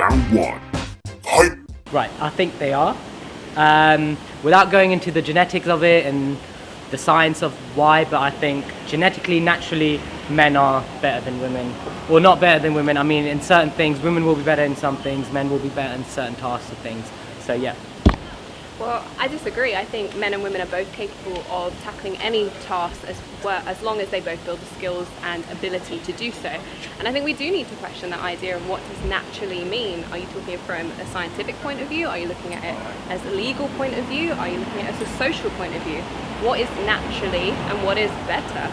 Round 1. Fight! Right, I think they are. Without going into the genetics of it and the science of why, but I think genetically, naturally, men are better than women. Well, not better than women, I mean in certain things, women will be better in some things, men will be better in certain tasks of things. So yeah. Well, I disagree. I think men and women are both capable of tackling any task as long as they both build the skills and ability to do so. And I think we do need to question that idea of what does naturally mean. Are you talking from a scientific point of view? Are you looking at it as a legal point of view? Are you looking at it as a social point of view? What is naturally and what is better?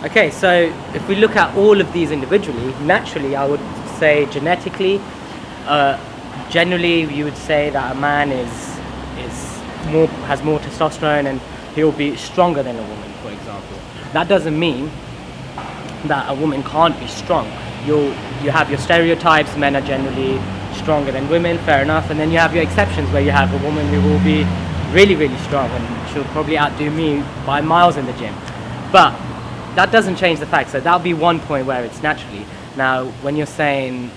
Okay, so if we look at all of these individually, naturally I would say genetically, generally you would say that a man has more testosterone and he'll be stronger than a woman, for example. That doesn't mean that a woman can't be strong. You have your stereotypes, men are generally stronger than women, fair enough, and then you have your exceptions where you have a woman who will be really, really strong and she'll probably outdo me by miles in the gym. But that doesn't change the fact, so that'll be one point where it's naturally. Now, when you're saying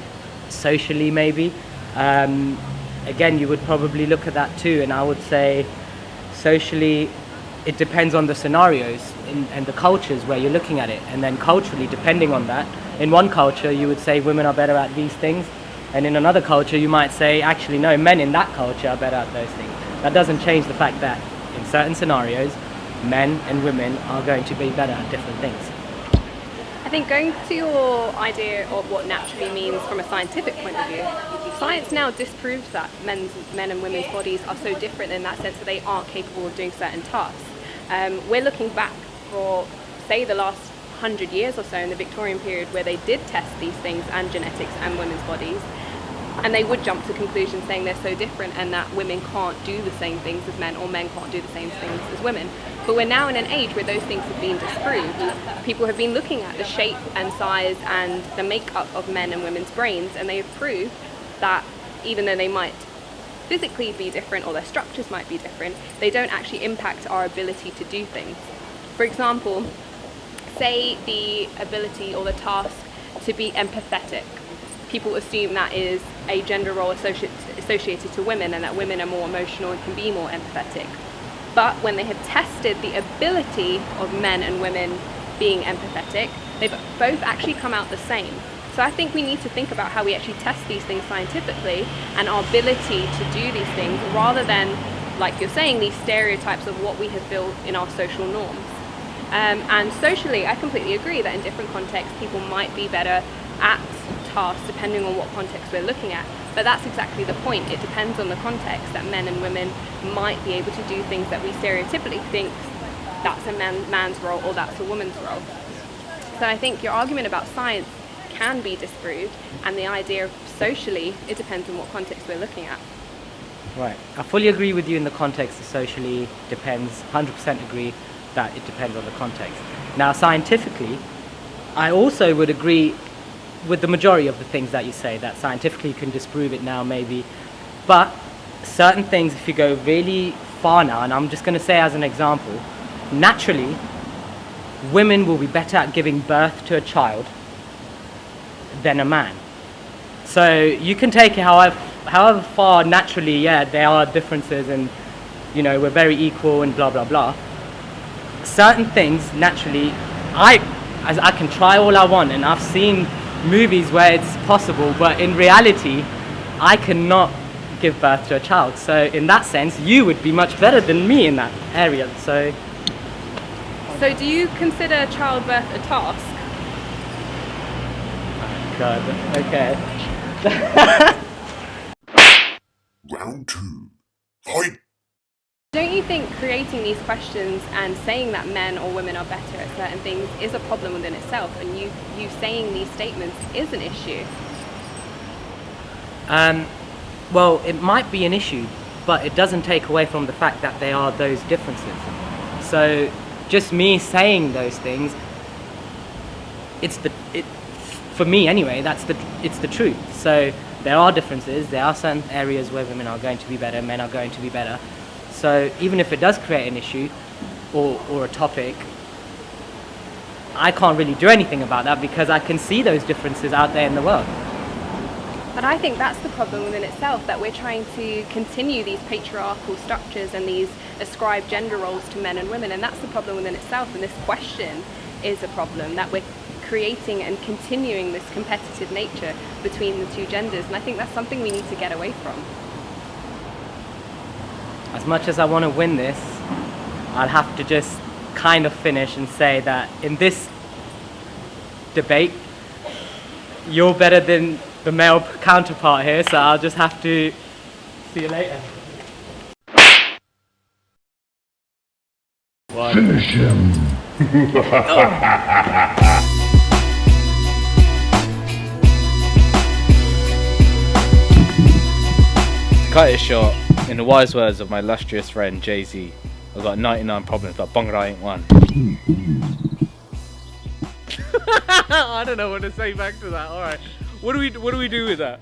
socially maybe, again, you would probably look at that too, and I would say socially, it depends on the scenarios and the cultures where you're looking at it, and then culturally, depending on that, in one culture you would say women are better at these things, and in another culture you might say, actually no, men in that culture are better at those things. That doesn't change the fact that in certain scenarios, men and women are going to be better at different things. I think going to your idea of what naturally means from a scientific point of view, science now disproves that men and women's bodies are so different in that sense that they aren't capable of doing certain tasks. We're looking back for, say, the last 100 years or so in the Victorian period where they did test these things and genetics and women's bodies, and they would jump to conclusions saying they're so different and that women can't do the same things as men or men can't do the same things as women. But we're now in an age where those things have been disproved. People have been looking at the shape and size and the makeup of men and women's brains, and they have proved that even though they might physically be different or their structures might be different, they don't actually impact our ability to do things. For example, say the ability or the task to be empathetic. People assume that is a gender role associated to women and that women are more emotional and can be more empathetic. But when they have tested the ability of men and women being empathetic, they've both actually come out the same. So I think we need to think about how we actually test these things scientifically and our ability to do these things rather than, like you're saying, these stereotypes of what we have built in our social norms. And socially, I completely agree that in different contexts, people might be better at tasks depending on what context we're looking at. But that's exactly the point. It depends on the context that men and women might be able to do things that we stereotypically think that's a man's role or that's a woman's role. So I think your argument about science can be disproved, and the idea of socially, it depends on what context we're looking at. Right. I fully agree with you in the context of socially depends, 100% agree that it depends on the context. Now, scientifically, I also would agree with the majority of the things that you say, that scientifically you can disprove it now maybe, but certain things, if you go really far now, and I'm just going to say as an example, naturally, women will be better at giving birth to a child than a man. So you can take it however far naturally, yeah, there are differences and, you know, we're very equal and blah, blah, blah. Certain things, naturally, I can try all I want, and I've seen movies where it's possible, but in reality, I cannot give birth to a child. So in that sense, you would be much better than me in that area. So do you consider childbirth a task? God, okay. Round 2. Fight! Don't you think creating these questions and saying that men or women are better at certain things is a problem within itself, and you saying these statements is an issue? Well, it might be an issue, but it doesn't take away from the fact that there are those differences. So just me saying those things, for me anyway, it's the truth. So there are differences, there are certain areas where women are going to be better, men are going to be better. So even if it does create an issue or a topic, I can't really do anything about that because I can see those differences out there in the world. But I think that's the problem within itself, that we're trying to continue these patriarchal structures and these ascribed gender roles to men and women, and that's the problem within itself. And this question is a problem, that we're creating and continuing this competitive nature between the two genders, and I think that's something we need to get away from. As much as I want to win this, I'll have to just kind of finish and say that in this debate, you're better than the male counterpart here, so I'll just have to see you later. Finish him. To cut it short, in the wise words of my illustrious friend Jay-Z, I've got 99 problems, but Bhangra ain't one. I don't know what to say back to that. All right, what do we do with that?